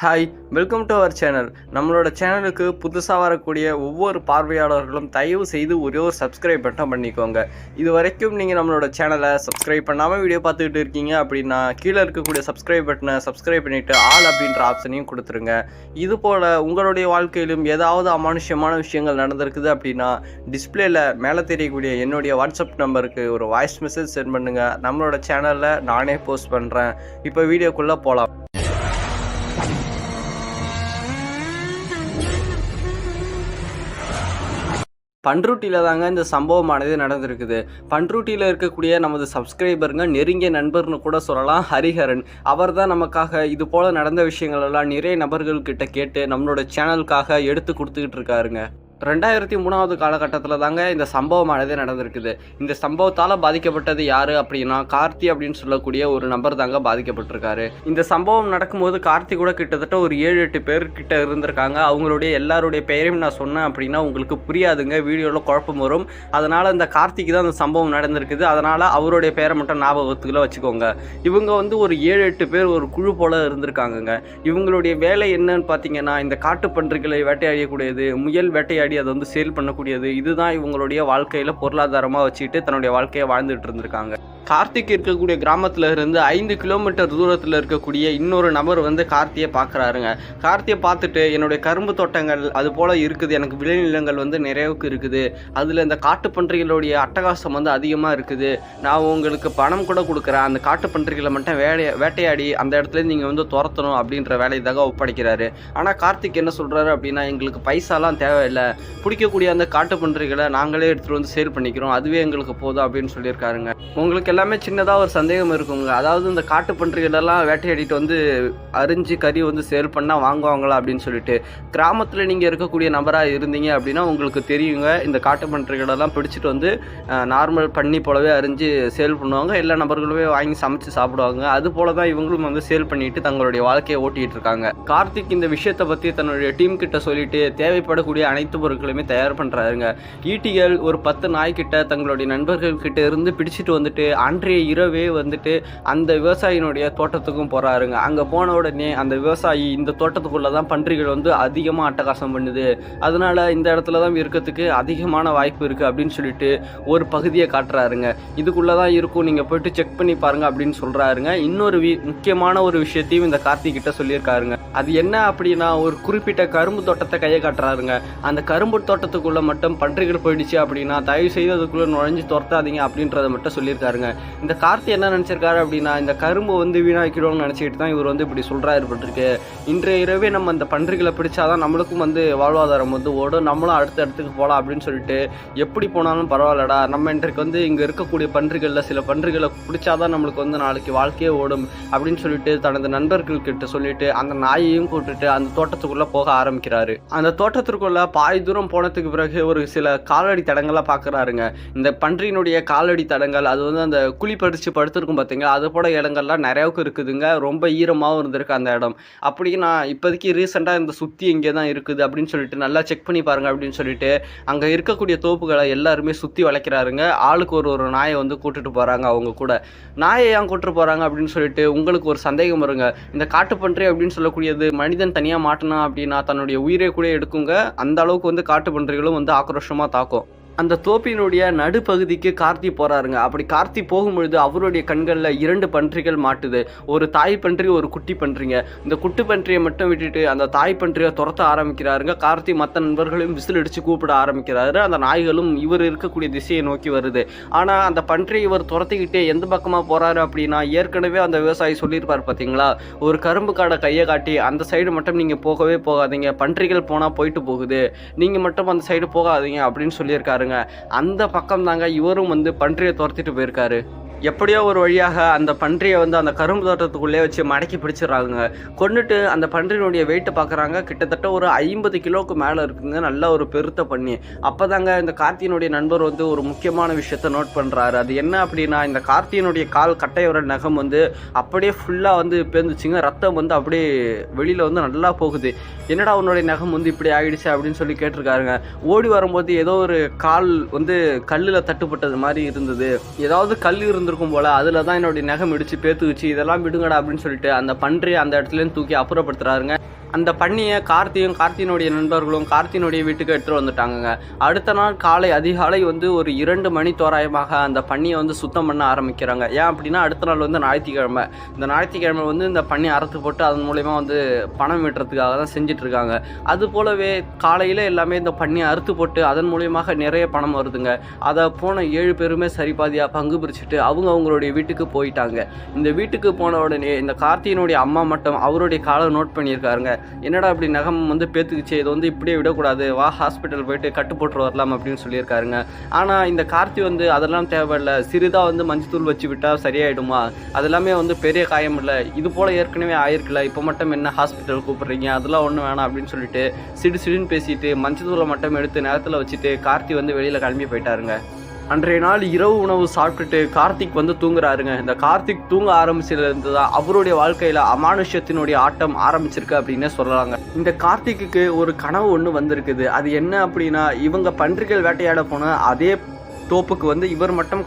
Hi, welcome to our channel. நம்மளோட சேனலுக்கு புதுசாக வரக்கூடிய ஒவ்வொரு பார்வையாளர்களும் தயவு செய்து ஒரே ஒரு சப்ஸ்கிரைப் மட்டும் பண்ணிக்கோங்க. இது வரைக்கும் நீங்கள் நம்மளோட சேனலை சப்ஸ்கிரைப் பண்ணாமல் வீடியோ பார்த்துக்கிட்டு இருக்கீங்க அப்படின்னா கீழே இருக்கக்கூடிய சப்ஸ்கிரைப் பட்டனை சப்ஸ்கிரைப் பண்ணிவிட்டு ஆல் அப்படின்ற ஆப்ஷனையும் கொடுத்துருங்க. இதுபோல் உங்களுடைய வாழ்க்கையிலும் ஏதாவது அமானுஷ்யமான விஷயங்கள் நடந்திருக்குது அப்படின்னா டிஸ்பிளேயில் மேலே தெரியக்கூடிய என்னுடைய வாட்ஸ்அப் நம்பருக்கு ஒரு வாய்ஸ் மெசேஜ் சென்ட் பண்ணுங்கள். நம்மளோட சேனலில் நானே போஸ்ட் பண்ணுறேன். இப்போ வீடியோக்குள்ளே போகலாம். பண்ருட்டியில் தாங்க இந்த சம்பவமானது நடந்திருக்குது. பண்ருட்டியில் இருக்கக்கூடிய நமது சப்ஸ்கிரைபருங்க, நெருங்கிய நண்பர்னு கூட சொல்லலாம், ஹரிஹரன். அவர் தான் நமக்காக இது போல் நடந்த விஷயங்கள் எல்லாம் நிறைய நபர்கள்கிட்ட கேட்டு நம்மளோட சேனலுக்காக எடுத்து கொடுத்துக்கிட்டு இருக்காருங்க. 2003 காலகட்டத்தில் தாங்க இந்த சம்பவமானது நடந்திருக்குது. இந்த சம்பவத்தால் பாதிக்கப்பட்டது யார் அப்படின்னா கார்த்தி அப்படின்னு சொல்லக்கூடிய ஒரு நபர் தாங்க பாதிக்கப்பட்டிருக்காரு. இந்த சம்பவம் நடக்கும்போது கார்த்தி கூட கிட்டத்தட்ட ஒரு 7-8 பேர்கிட்ட இருந்திருக்காங்க. அவங்களுடைய எல்லாருடைய பெயரையும் நான் சொன்னேன் அப்படின்னா உங்களுக்கு புரியாதுங்க, வீடியோவில் குழப்பம் வரும். அதனால் இந்த கார்த்திக்கு தான் அந்த சம்பவம் நடந்திருக்குது. அதனால் அவருடைய பெயரை மட்டும் ஞாபகத்துக்குள்ள வச்சுக்கோங்க. இவங்க ஒரு 7-8 பேர் ஒரு குழு போல் இருந்திருக்காங்கங்க. இவங்களுடைய வேலை என்னன்னு பார்த்தீங்கன்னா இந்த காட்டுப்பன்றிகளை வேட்டையாடக்கூடியது, முயல் வேட்டையாடி அதை சேல் பண்ணக்கூடியது. இதுதான் இவங்களுடைய வாழ்க்கையில பொருளாதாரமா வச்சுட்டு தன்னுடைய வாழ்க்கையை வாழ்ந்துட்டு இருந்திருக்காங்க. கார்த்திக் இருக்கக்கூடிய கிராமத்துல இருந்து 5 கிலோமீட்டர் தூரத்தில் இருக்கக்கூடிய இன்னொரு நபர் கார்த்தியை பார்க்குறாருங்க. கார்த்தியை பார்த்துட்டு என்னுடைய கரும்பு தோட்டங்கள் அது போல் இருக்குது, எனக்கு விளைநிலங்கள் நிறையவுக்கு இருக்குது, அதில் இந்த காட்டுப்பன்றிகளுடைய அட்டகாசம் அதிகமாக இருக்குது, நான் உங்களுக்கு பணம் கூட கொடுக்குறேன், அந்த காட்டுப்பன்றிகளை மட்டும் வேட்டையாடி அந்த இடத்துல நீங்கள் துரத்தணும் அப்படின்ற வேலையை தாங்க ஒப்படைக்கிறாரு. ஆனால் கார்த்திக் என்ன சொல்கிறாரு அப்படின்னா, எங்களுக்கு பைசாலாம் தேவையில்லை, பிடிக்கக்கூடிய அந்த காட்டுப்பன்றிகளை நாங்களே எடுத்துகிட்டு சேல் பண்ணிக்கிறோம், அதுவே எங்களுக்கு போதும் அப்படின்னு சொல்லியிருக்காருங்க. உங்களுக்கு எல்லாமே சின்னதாக ஒரு சந்தேகம் இருக்குங்க, அதாவது இந்த காட்டுப்பன்றிகளெல்லாம் வேட்டையாடிட்டு அரிஞ்சு கறி சேல் பண்ணால் வாங்குவாங்களா அப்படின்னு சொல்லிட்டு. கிராமத்தில் நீங்கள் இருக்கக்கூடிய நபராக இருந்தீங்க அப்படின்னா உங்களுக்கு தெரியுங்க, இந்த காட்டுப்பன்றிகளெல்லாம் பிடிச்சிட்டு நார்மல் பண்ணி போலவே அரிஞ்சு சேல் பண்ணுவாங்க. எல்லா நபர்களுமே வாங்கி சமைச்சு சாப்பிடுவாங்க. அது போல தான் இவங்களும் சேல் பண்ணிட்டு தங்களுடைய வாழ்க்கையை ஓட்டிகிட்டு இருக்காங்க. கார்த்திக் இந்த விஷயத்தை பற்றி தன்னுடைய டீம் கிட்ட சொல்லிட்டு தேவைப்படக்கூடிய அனைத்து பொருட்களையுமே தயார் பண்ணுறாருங்க. ஈட்டிகள் ஒரு 10 நாய்கிட்ட தங்களுடைய நண்பர்கள் கிட்ட இருந்து பிடிச்சிட்டு அன்றைய இரவே அந்த விவசாயினுடைய தோட்டத்துக்கும் போறாருங்க. அங்க போன உடனே அந்த விவசாயி இந்த தோட்டத்துக்குள்ள தான் பன்றிகள் அதிகமாக அட்டகாசம் பண்ணுது, அதனால இந்த இடத்துல தான் இருக்கிறதுக்கு அதிகமான வாய்ப்பு இருக்கு அப்படின்னு சொல்லிட்டு ஒரு பகுதியை காட்டுறாருங்க. இதுக்குள்ளதான் இருக்கும், நீங்க போயிட்டு செக் பண்ணி பாருங்க அப்படின்னு சொல்றாருங்க. இன்னொரு முக்கியமான ஒரு விஷயத்தையும் இந்த கார்த்திக் கிட்ட சொல்லியிருக்காருங்க. அது என்ன அப்படின்னா, ஒரு குறிப்பிட்ட கரும்பு தோட்டத்தை கையை காட்டுறாருங்க. அந்த கரும்பு தோட்டத்துக்குள்ள மட்டும் பன்றிகள் போயிடுச்சு அப்படின்னா தயவு செய்து அதுக்குள்ள நுழைஞ்சு துரத்தாதீங்க அப்படின்றத மட்டும் சொல்லியிருக்காருங்க. இந்த கார்த்தி என்ன நினைச்சிருக்காரு அப்படின்னா, இந்த கரும்பு வீணாக்கிடுவோம்னு நினைச்சிட்டு தான் இவர் இப்படி சொல்றாரு பட்டிருக்கு. இன்றைய இரவே நம்ம அந்த பன்றிகளை பிடிச்சாதான் நம்மளுக்கும் வாழ்வாதாரம் ஓடும், நம்மளும் அடுத்த இடத்துக்கு போகலாம் அப்படின்னு சொல்லிட்டு, எப்படி போனாலும் பரவாயில்லடா, நம்ம இன்றைக்கு இங்க இருக்கக்கூடிய பன்றிகள்ல சில பன்றிகளை பிடிச்சாதான் நம்மளுக்கு நாளைக்கு வாழ்க்கையே ஓடும் அப்படின்னு சொல்லிட்டு தனது நண்பர்கள் கிட்ட சொல்லிட்டு அந்த நாயையும் கூட்டுட்டு அந்த தோட்டத்துக்குள்ள போக ஆரம்பிக்கிறாரு. அந்த தோட்டத்திற்குள்ள பாதி தூரம் போனதுக்கு பிறகு ஒரு சில காலடி தடங்கள்லாம் பாக்குறாருங்க. இந்த பன்றியினுடைய காலடி தடங்கள் அது அந்த குழி படிச்சு படுத்திருக்கும் பார்த்தீங்களா, அது போல இடங்கள்லாம் நிறையாவுக்கு இருக்குதுங்க. ரொம்ப ஈரமாகவும் இருந்திருக்கு அந்த இடம். அப்படி நான் இப்போதைக்கு ரீசெண்டாக இந்த சுற்றி இங்கே தான் இருக்குது அப்படின்னு சொல்லிட்டு நல்லா செக் பண்ணி பாருங்க அப்படின்னு சொல்லிட்டு அங்கே இருக்கக்கூடிய தோப்புகளை எல்லாருமே சுற்றி வளைக்கிறாருங்க. ஆளுக்கு ஒரு நாயை கூட்டுட்டு போகிறாங்க. அவங்க கூட நாயை ஏன் கூட்டுட்டு போகிறாங்க அப்படின்னு சொல்லிட்டு உங்களுக்கு ஒரு சந்தேகம் வருங்க. இந்த காட்டுப்பன்றி அப்படின்னு சொல்லக்கூடியது மனிதன் தனியாக மாட்டினா அப்படின்னா தன்னுடைய உயிரை கூட எடுக்குங்க. அந்த அளவுக்கு காட்டுப்பன்றிகளும் ஆக்ரோஷமாக தாக்கும். அந்த தோப்பினுடைய நடுப்பகுதிக்கு கார்த்தி போறாருங்க. அப்படி கார்த்தி போகும்பொழுது அவருடைய கண்களில் 2 பன்றிகள் மாட்டுது. ஒரு தாய் பன்றி, ஒரு குட்டி பன்றிங்க. இந்த குட்டி பன்றியை மட்டும் விட்டுட்டு அந்த தாய் பன்றியை துரத்த ஆரம்பிக்கிறாருங்க. கார்த்தி மற்ற நண்பர்களையும் விசில் அடிச்சு கூப்பிட ஆரம்பிக்கிறாரு. அந்த நாய்களும் இவர் இருக்கக்கூடிய திசையை நோக்கி வருது. ஆனால் அந்த பன்றியை இவர் துரத்திக்கிட்டே எந்த பக்கமாக போறாரு அப்படின்னா, ஏற்கனவே அந்த விவசாயி சொல்லியிருப்பார் பார்த்தீங்களா, ஒரு கரும்பு காடை கையை காட்டி அந்த சைடு மட்டும் நீங்கள் போகவே போகாதீங்க, பன்றிகள் போனால் போயிட்டு போகுது, நீங்கள் மட்டும் அந்த சைடு போகாதீங்க அப்படின்னு சொல்லியிருக்காரு. அந்த பக்கம் தாங்க இவரும் பன்றியை துரத்திட்டு போயிருக்காரு. எப்படியோ ஒரு வழியாக அந்த பன்றியை அந்த கரும்பு தோட்டத்துக்குள்ளே வச்சு மடக்கி பிடிச்சிடறாங்க. கொண்டுட்டு அந்த பன்றியினுடைய வெயிட்டை பார்க்குறாங்க. கிட்டத்தட்ட ஒரு 50 கிலோவுக்கு மேலே இருக்குங்க. நல்ல ஒரு பெருத்த பண்ணி. அப்போ தாங்க இந்த கார்த்தியினுடைய நண்பர் ஒரு முக்கியமான விஷயத்த நோட் பண்ணுறாரு. அது என்ன அப்படின்னா, இந்த கார்த்தியினுடைய கால் கட்டையோட நகம் அப்படியே ஃபுல்லாக பேர்ந்துச்சுங்க. ரத்தம் அப்படியே வெளியில் நல்லா போகுது. என்னடா உன்னுடைய நகம் இப்படி ஆகிடுச்சு அப்படின்னு சொல்லி கேட்டிருக்காருங்க. ஓடி வரும்போது ஏதோ ஒரு கால் கல்லில் தட்டுப்பட்டது மாதிரி இருந்தது. ஏதாவது கல் இருந்திருக்கும் போல, அதில் தான் என்னுடைய நகம் இடிச்சு பேத்துக்குச்சு, இதெல்லாம் விடுங்கடா அப்படின்னு சொல்லிட்டு அந்த பன்றியை அந்த இடத்துல தூக்கி அப்புறப்படுத்துறாருங்க. அந்த பன்னியை கார்த்தியினுடைய நண்பர்களும் கார்த்தியினுடைய வீட்டுக்கு எடுத்துகிட்டு வந்துட்டாங்கங்க. அடுத்த நாள் காலை அதிகாலை வந்து ஒரு 2 மணி தோராயமாக அந்த பன்னியை வந்து சுத்தம் பண்ண ஆரம்பிக்கிறாங்க. ஏன் அப்படின்னா அடுத்த நாள் வந்து ஞாயிற்றுக்கிழமை. இந்த ஞாயிற்றுக்கிழமை வந்து இந்த பன்னி அறுத்து போட்டு அதன் மூலயமா வந்து பணம் ஈட்டுறதுக்காக தான் செஞ்சிட்ருக்காங்க. அது போலவே காலையில் எல்லாமே இந்த பன்னியை அறுத்து போட்டு அதன் மூலியமாக நிறைய பணம் வருதுங்க. அதை போன 7 பேருமே சரிபாதியாக பங்கு பிரிச்சுட்டு அவங்களுடைய வீட்டுக்கு போயிட்டாங்க. இந்த வீட்டுக்கு போன உடனே இந்த கார்த்தியினுடைய அம்மா மட்டும் அவருடைய காலை நோட் பண்ணியிருக்காருங்க. என்னடா இப்படி நகம் வந்து பேத்துக்குச்சு, இது வந்து இப்படியே விடக்கூடாது, வா ஹாஸ்பிட்டல் போயிட்டு கட்டு போட்டு வரலாம் அப்படின்னு சொல்லியிருக்காருங்க. ஆனால் இந்த கார்த்தி வந்து அதெல்லாம் தேவையில்லை, சிறிதாக வந்து மஞ்சத்தூள் வச்சு விட்டால் சரியாயிடுமா, அதெல்லாமே வந்து பெரிய காயம் இல்லை, இது போல் ஏற்கனவே ஆயிருக்குல்ல, இப்போ மட்டும் என்ன ஹாஸ்பிட்டல் கூப்பிட்றீங்க, அதெல்லாம் ஒன்றும் வேணாம் அப்படின்னு சொல்லிட்டு சிடுன்னு பேசிட்டு மஞ்சத்தூளை மட்டும் எடுத்து நேரத்தில் வச்சுட்டு கார்த்தி வந்து வெளியில் கிளம்பி போயிட்டாருங்க. அன்றைய நாள் இரவு உணவு சாப்பிட்டுட்டு கார்த்திக் வந்து தூங்குறாருங்க. இந்த கார்த்திக் தூங்க ஆரம்பிச்சதுலேருந்து தான் அவருடைய வாழ்க்கையில் அமானுஷ்யத்தினுடைய ஆட்டம் ஆரம்பிச்சிருக்கு அப்படின்னே சொல்லலாங்க. இந்த கார்த்திக்கு ஒரு கனவு ஒன்று வந்திருக்குது. அது என்ன அப்படின்னா, இவங்க பன்றிகள் வேட்டையாட போன அதே தோப்புக்கு வந்து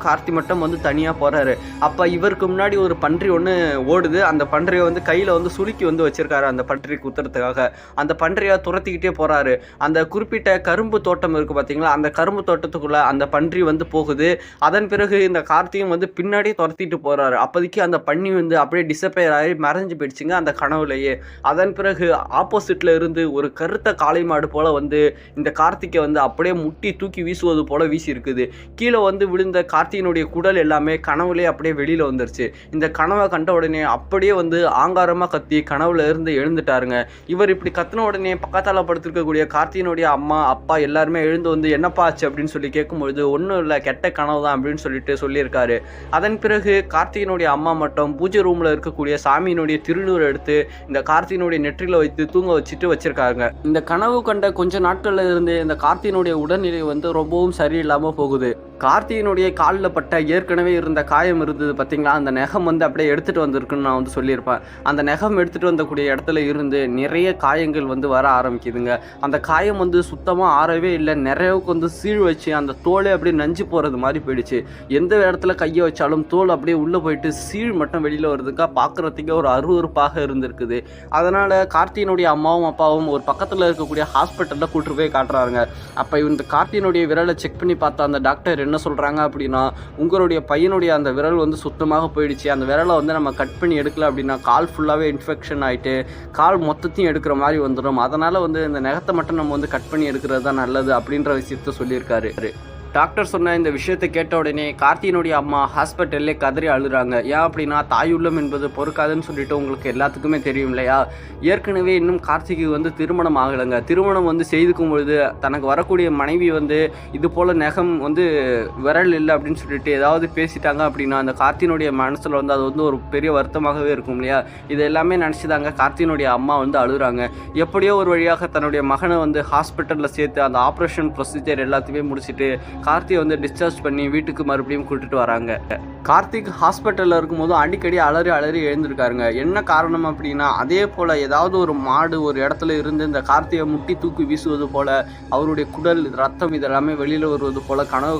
கார்த்தி மட்டும் வந்து தனியாக போகிறாரு. அப்போ இவருக்கு முன்னாடி ஒரு பன்றி ஒன்று ஓடுது. அந்த பன்றியை வந்து கையில் வந்து சுருக்கி வந்து வச்சிருக்காரு அந்த பன்றி குத்துறதுக்காக. அந்த பன்றியை துரத்திக்கிட்டே போகிறாரு. அந்த குறிப்பிட்ட கரும்பு தோட்டம் இருக்குது பார்த்தீங்களா, அந்த கரும்பு தோட்டத்துக்குள்ளே அந்த பன்றி வந்து போகுது. அதன் பிறகு இந்த கார்த்தியும் வந்து பின்னாடியே துரத்திட்டு போகிறாரு. அப்போதைக்கு அந்த பன்னி வந்து அப்படியே டிஸப்பேர் ஆகி மறைஞ்சு போயிடுச்சுங்க அந்த கனவுலையே. அதன் பிறகு ஆப்போசிட்டில் இருந்து ஒரு கருத்த காளை மாடு போல் வந்து இந்த கார்த்திகை வந்து அப்படியே முட்டி தூக்கி வீசுவது போல் வீசி இருக்குது. கீழே வந்து விழுந்த கார்த்தியினுடைய குடல் எல்லாமே கனவுலே அப்படியே வெளியில் வந்துருச்சு. இந்த கனவை கண்ட உடனே அப்படியே வந்து ஆங்காரமாக கத்தி கனவுல இருந்து எழுந்துட்டாருங்க. இவர் இப்படி கத்தின உடனே பக்கத்தால் படுத்திருக்கக்கூடிய கார்த்தியினுடைய அம்மா அப்பா எல்லாருமே எழுந்து வந்து என்னப்பா ஆச்சு அப்படின்னு சொல்லி கேட்கும்பொழுது ஒன்றும் இல்லை, கெட்ட கனவு தான் அப்படின்னு சொல்லியிருக்காரு. அதன் பிறகு கார்த்தியினுடைய அம்மா மட்டும் பூஜை ரூமில் இருக்கக்கூடிய சாமியினுடைய திருநூறு எடுத்து இந்த கார்த்தியினுடைய நெற்றியில் வைத்து தூங்க வச்சிருக்காங்க. இந்த கனவு கண்ட கொஞ்ச நாட்கள்ல இருந்து இந்த கார்த்தியினுடைய உடல்நிலை வந்து ரொம்பவும் சரியில்லாமல் போகுது. கார்த்தியினுடைய காலில் பட்ட ஏற்கனவே இருந்த காயம் இருந்தது பார்த்தீங்களா, அந்த நெகம் வந்து அப்படியே எடுத்துகிட்டு வந்திருக்குன்னு நான் வந்து சொல்லியிருப்பேன். அந்த நெகம் எடுத்துகிட்டு வந்தக்கூடிய இடத்துல இருந்து நிறைய காயங்கள் வந்து வர ஆரம்பிக்குதுங்க. அந்த காயம் வந்து சுத்தமாக ஆறவே இல்லை. நிறையவுக்கு வந்து சீழ் வச்சு அந்த தோலை அப்படியே நஞ்சு போகிறது மாதிரி போயிடுச்சு. எந்த இடத்துல கையை வச்சாலும் தோல் அப்படியே உள்ளே போயிட்டு சீழ் மட்டும் வெளியில் வருதுக்கா, பார்க்குறதுக்கே ஒரு அருவருப்பாக இருந்திருக்குது. அதனால் கார்த்தியினுடைய அம்மாவும் அப்பாவும் ஒரு பக்கத்தில் இருக்கக்கூடிய ஹாஸ்பிட்டலில் கூட்டு போய் காட்டுறாங்க. அப்போ இந்த கார்த்தியினுடைய விரலை செக் பண்ணி பார்த்தா அந்த டாக்டர் என்ன சொல்கிறாங்க அப்படின்னா, உங்களுடைய பையனுடைய அந்த விரல் வந்து சுத்தமாக போயிடுச்சு, அந்த விரலை வந்து நம்ம கட் பண்ணி எடுக்கல அப்படின்னா கால் ஃபுல்லாகவே இன்ஃபெக்ஷன் ஆகிட்டு கால் மொத்தத்தையும் எடுக்கிற மாதிரி வந்துடும். அதனால் வந்து இந்த நகத்தை மட்டும் நம்ம வந்து கட் பண்ணி எடுக்கிறது தான் நல்லது அப்படின்ற விஷயத்த சொல்லியிருக்காரு. டாக்டர் சொன்ன இந்த விஷயத்தை கேட்ட உடனே கார்த்தியினுடைய அம்மா ஹாஸ்பிட்டல்லே கதறி அழுறாங்க. ஏன் அப்படின்னா தாயுள்ளம் என்பது பொறுக்காதுன்னு சொல்லிட்டு உங்களுக்கு எல்லாத்துக்குமே தெரியும் இல்லையா. ஏற்கனவே இன்னும் கார்த்திக்கு வந்து திருமணம் ஆகலைங்க. திருமணம் வந்து செய்துக்கும் பொழுது தனக்கு வரக்கூடிய மனைவி வந்து இது போல் நகம் வந்து விரல் இல்லை அப்படின்னு சொல்லிட்டு ஏதாவது பேசிட்டாங்க அப்படின்னா அந்த கார்த்தியினுடைய மனசில் வந்து அது வந்து ஒரு பெரிய வருத்தமாகவே இருக்கும் இல்லையா. இது எல்லாமே நினச்சிதாங்க கார்த்தியினுடைய அம்மா வந்து அழுறாங்க. எப்படியோ ஒரு வழியாக தன்னுடைய மகனை வந்து ஹாஸ்பிட்டலில் சேர்த்து அந்த ஆப்ரேஷன் ப்ரொசீஜர் எல்லாத்தையுமே முடிச்சுட்டு கார்த்தியை வந்து டிஸ்சார்ஜ் பண்ணி வீட்டுக்கு மறுபடியும் கூட்டிட்டு வராங்க. கார்த்திக் ஹாஸ்பிட்டலில் இருக்கும்போது அடிக்கடி அலறி எழுந்திருக்காருங்க. என்ன காரணம் அப்படின்னா, அதே போல் ஏதாவது ஒரு மாடு ஒரு இடத்துல இருந்து இந்த கார்த்தியை முட்டி தூக்கி வீசுவது போல் அவருடைய குடல் ரத்தம் இதெல்லாமே வெளியில் வருவது போல் கனவு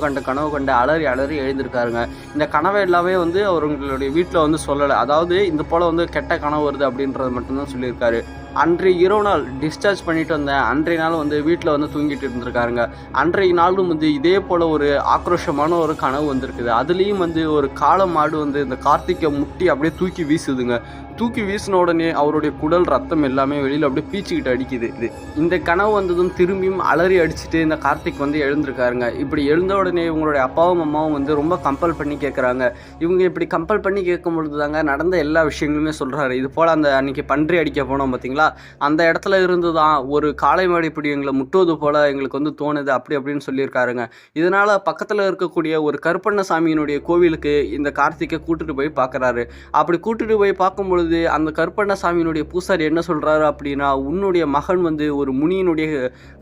கண்டு அலறி எழுந்திருக்காருங்க. இந்த கனவை எல்லாமே வந்து அவங்களுடைய வீட்டில் வந்து சொல்லலை. அதாவது இந்த போல் வந்து கெட்ட கனவு வருது அப்படின்றது மட்டும்தான் சொல்லியிருக்காரு. அன்றைய இரவு நாள் டிஸ்சார்ஜ் பண்ணிட்டு வந்தேன். அன்றைய நாள் வந்து வீட்டில் வந்து தூங்கிட்டு இருந்திருக்காருங்க. அன்றைய நாளும் வந்து இதே போல் ஒரு ஆக்ரோஷமான ஒரு கனவு வந்திருக்குது. அதுலேயும் வந்து ஒரு காளை மாடு வந்து இந்த கார்த்திகை முட்டி அப்படியே தூக்கி வீசுதுங்க. தூக்கி வீசின உடனே அவருடைய குடல் ரத்தம் எல்லாமே வெளியில் அப்படியே பீச்சிக்கிட்டு அடிக்குது. இந்த கனவு வந்ததும் திரும்பியும் அலறி அடிச்சுட்டு இந்த கார்த்திக் வந்து எழுந்திருக்காருங்க. இப்படி எழுந்த உடனே இவங்களுடைய அப்பாவும் அம்மாவும் வந்து ரொம்ப கம்பல் பண்ணி கேட்குறாங்க. இவங்க இப்படி கம்பல் பண்ணி கேட்கும் பொழுது தாங்க நடந்த எல்லா விஷயங்களுமே சொல்கிறாரு. இது போல் அந்த அன்றைக்கி பன்றி அடிக்க போனோம் பார்த்தீங்களா, அந்த இடத்துல இருந்து தான் ஒரு காளை மாடு இப்படி எங்களை முட்டுவது போல் எங்களுக்கு வந்து தோணுது அப்படின்னு சொல்லியிருக்காருங்க. இதனால் பக்கத்தில் இருக்கக்கூடிய ஒரு கருப்பண்ணசாமியினுடைய கோவிலுக்கு இந்த கார்த்திகை கூட்டிட்டு போய் பார்க்குறாரு. அப்படி கூட்டிட்டு போய் பார்க்கும்பொழுது அந்த கருப்பண்ணசாமியினுடைய பூசாரி என்ன சொல்றாரு அப்படின்னா, உன்னுடைய மகன் வந்து ஒரு முனியினுடைய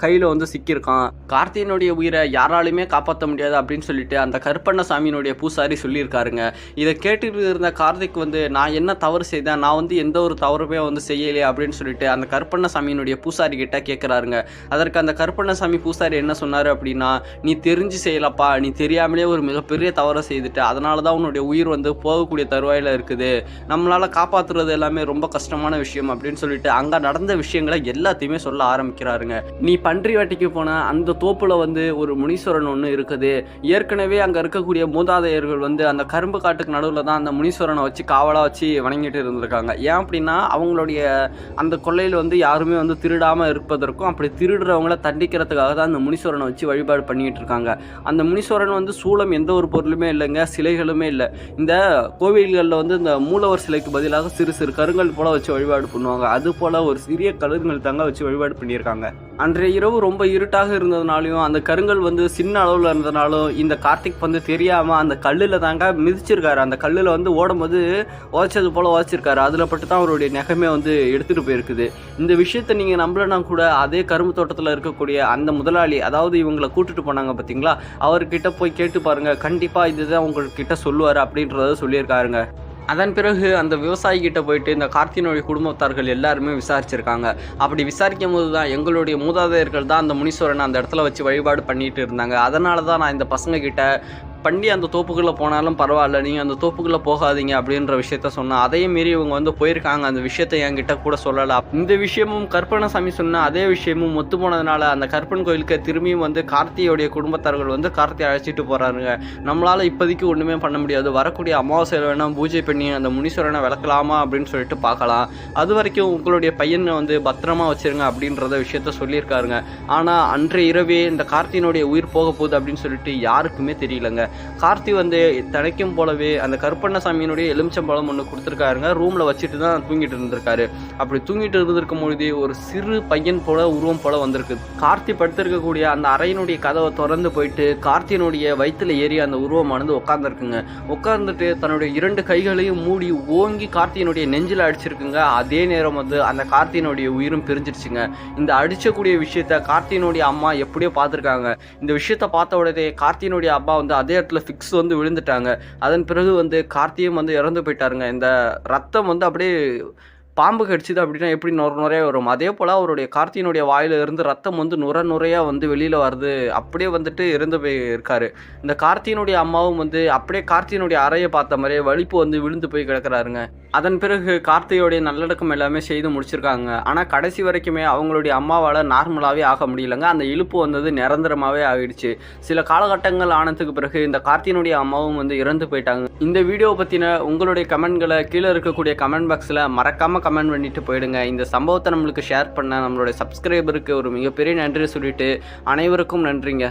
கையில வந்து சிக்கியிருக்கான், கார்த்தியினுடைய உயிரை யாராலுமே காப்பாற்ற முடியாது அப்படின்னு சொல்லிட்டு அந்த கருப்பண்ணசாமியினுடைய பூசாரி சொல்லியிருக்காருங்க. இதை கேட்டுட்டு இருந்த கார்த்திக் வந்து நான் என்ன தவறு செய்தேன், நான் வந்து எந்த ஒரு தவறுமே வந்து செய்யலையே அப்படின்னு சொல்லிட்டு அந்த கருப்பண்ணசாமியினுடைய பூசாரி கிட்ட கேட்குறாருங்க. அதற்கு அந்த கருப்பண்ணசாமி பூசாரி என்ன சொன்னார் அப்படின்னா, நீ தெரிஞ்சு செய்யலப்பா, நீ தெரியாமலே ஒரு மிகப்பெரிய தவறை செய்துட்ட, அதனால தான் உன்னுடைய உயிர் வந்து போகக்கூடிய தருவாயில் இருக்குது, நம்மளால் காப்பாற்ற தூக்குறது எல்லாமே ரொம்ப கஷ்டமான விஷயம் அப்படின்னு சொல்லிட்டு அங்கே நடந்த விஷயங்களை எல்லாத்தையுமே சொல்ல ஆரம்பிக்கிறாருங்க. நீ பன்றி வேட்டைக்கு போன அந்த தோப்புல வந்து ஒரு முனீஸ்வரன் ஒன்று இருக்குது. ஏற்கனவே அங்கே இருக்கக்கூடிய மூதாதையர்கள் வந்து அந்த கரும்பு காட்டுக்கு நடுவில் தான் அந்த முனீஸ்வரனை வச்சு காவலாக வச்சு வணங்கிட்டு இருந்திருக்காங்க. ஏன் அப்படின்னா அவங்களுடைய அந்த கொள்ளையில் வந்து யாருமே வந்து திருடாமல் இருப்பதற்கும் அப்படி திருடுறவங்கள தண்டிக்கிறதுக்காக தான் அந்த முனீஸ்வரனை வச்சு வழிபாடு பண்ணிட்டு இருக்காங்க. அந்த முனீஸ்வரன் வந்து சூலம் எந்த ஒரு பொருளுமே இல்லைங்க, சிலைகளுமே இல்லை. இந்த கோவில்களில் வந்து இந்த மூலவர் சிலைக்கு பதிலாக சிறு சிறு கருங்கல் போல வச்சு வழிபாடு பண்ணுவாங்க. அது போல ஒரு சிறிய கருங்கல் தாங்க வச்சு வழிபாடு பண்ணியிருக்காங்க. அன்றைய இரவு ரொம்ப இருட்டாக இருந்ததுனாலையும் அந்த கருங்கல் வந்து சின்ன அளவில் இருந்ததுனாலும் இந்த கார்த்திக் வந்து தெரியாமல் அந்த கல்லில் தாங்க மிதிச்சிருக்காரு. அந்த கல்லில் வந்து ஓடும்போது உதச்சது போல் உதச்சிருக்காரு. அதில் பட்டு தான் அவருடைய நெகமே வந்து எடுத்துகிட்டு போயிருக்குது. இந்த விஷயத்தை நீங்கள் நம்பலனா கூட அதே கரும்பு தோட்டத்தில் இருக்கக்கூடிய அந்த முதலாளி, அதாவது இவங்களை கூட்டிட்டு போனாங்க பார்த்தீங்களா, அவர்கிட்ட போய் கேட்டு பாருங்கள், கண்டிப்பாக இதுதான் உங்கள்கிட்ட சொல்லுவார் அப்படின்றத சொல்லியிருக்காருங்க. அதன் பிறகு அந்த விவசாயிகிட்ட போயிட்டு இந்த கார்த்தியினுடைய குடும்பத்தார்கள் எல்லாருமே விசாரிச்சிருக்காங்க. அப்படி விசாரிக்கும் போது தான் எங்களுடைய மூதாதையர்கள் தான் அந்த முனீஸ்வரனை அந்த இடத்துல வச்சு வழிபாடு பண்ணிட்டு இருந்தாங்க. அதனால தான் நான் இந்த பசங்க கிட்ட பண்ணி அந்த தோப்புக்குள்ளே போனாலும் பரவாயில்ல, நீங்கள் அந்த தோப்புக்குள்ளே போகாதீங்க அப்படின்ற விஷயத்த சொன்னால் அதையும் மீறி இவங்க வந்து போயிருக்காங்க. அந்த விஷயத்தை என்கிட்ட கூட சொல்லலை. இந்த விஷயமும் கற்பனசாமி சொன்ன அதே விஷயமும் ஒத்து போனதுனால அந்த கற்பன் கோயிலுக்கு திரும்பியும் வந்து கார்த்தியோடைய குடும்பத்தார்கள் வந்து கார்த்தியை அழைச்சிட்டு போகிறாருங்க. நம்மளால் இப்போதைக்கு ஒன்றுமே பண்ண முடியாது, வரக்கூடிய அமாவாசையில் வேணால் பூஜை பண்ணி அந்த முனீஸ்வரனை விளக்கலாமா அப்படின்னு சொல்லிட்டு பார்க்கலாம். அது வரைக்கும் உங்களுடைய பையனை வந்து பத்திரமா வச்சுருங்க அப்படின்றத விஷயத்த சொல்லியிருக்காருங்க. ஆனால் அன்றைய இரவே இந்த கார்த்தியினுடைய உயிர் போக போகுது அப்படின்னு சொல்லிட்டு யாருக்குமே தெரியலங்க. கார்த்தி வந்து தடைக்கும் போலவே அந்த கருப்பண்ணசாமியினுடைய எலுமிச்சம்பழம் ஒன்று கொடுத்துருக்காருங்க. ரூமில் வச்சுட்டு தான் தூங்கிட்டு இருந்திருக்காரு. அப்படி தூங்கிட்டு இருந்திருக்கும் பொழுது ஒரு சிறு பையன் போல உருவம் போல வந்திருக்கு. கார்த்தி படுத்திருக்கக்கூடிய அந்த அறையினுடைய கதவை திறந்து போயிட்டு கார்த்தியினுடைய வயிற்றுல ஏறி அந்த உருவமானது உட்காந்துருக்குங்க. உட்கார்ந்துட்டு தன்னுடைய 2 கைகளையும் மூடி ஓங்கி கார்த்தியினுடைய நெஞ்சில் அடிச்சிருக்குங்க. அதே நேரம் வந்து அந்த கார்த்தியினுடைய உயிரும் பிரிஞ்சிருச்சுங்க. இந்த அடிச்சக்கூடிய விஷயத்த கார்த்தியினுடைய அம்மா எப்படியோ பார்த்துருக்காங்க. இந்த விஷயத்த பார்த்த உடனே கார்த்தியினுடைய அப்பா வந்து அதே இடத்துல ஃபிக்ஸ் வந்து விழுந்துட்டாங்க. அதன் பிறகு வந்து கார்த்தியும் வந்து இறந்து போயிட்டாருங்க. இந்த ரத்தம் வந்து அப்படியே பாம்பு கடிச்சிது அப்படின்னா எப்படி நுரையா வரும், அதே போல் அவருடைய கார்த்தியினுடைய வாயில இருந்து ரத்தம் வந்து நுரையாக வந்து வெளியில் வருது. அப்படியே வந்துட்டு இறந்து போய் இருக்காரு. இந்த கார்த்தியினுடைய அம்மாவும் வந்து அப்படியே கார்த்தியினுடைய அறையை பார்த்த மாதிரியே வலிப்பு வந்து விழுந்து போய் கிடக்கிறாருங்க. அதன் பிறகு கார்த்தியோடைய நல்லடக்கம் எல்லாமே செய்து முடிச்சிருக்காங்க. ஆனால் கடைசி வரைக்குமே அவங்களுடைய அம்மாவால் நார்மலாகவே ஆக முடியலங்க. அந்த இழுப்பு வந்தது நிரந்தரமாகவே ஆகிடுச்சு. சில காலகட்டங்கள் ஆனதுக்கு பிறகு இந்த கார்த்தியினுடைய அம்மாவும் வந்து இறந்து போயிட்டாங்க. இந்த வீடியோ பற்றின உங்களுடைய கமெண்ட்களை கீழே இருக்கக்கூடிய கமெண்ட் பாக்ஸில் மறக்காமல் கமெண்ட் பண்ணிட்டு போயிடுங்க. இந்த சம்பவத்தை நம்மளுக்கு ஷேர் பண்ண நம்மளுடைய சப்ஸ்கிரைபருக்கு ஒரு மிகப்பெரிய நன்றி சொல்லிட்டு அனைவருக்கும் நன்றிங்க.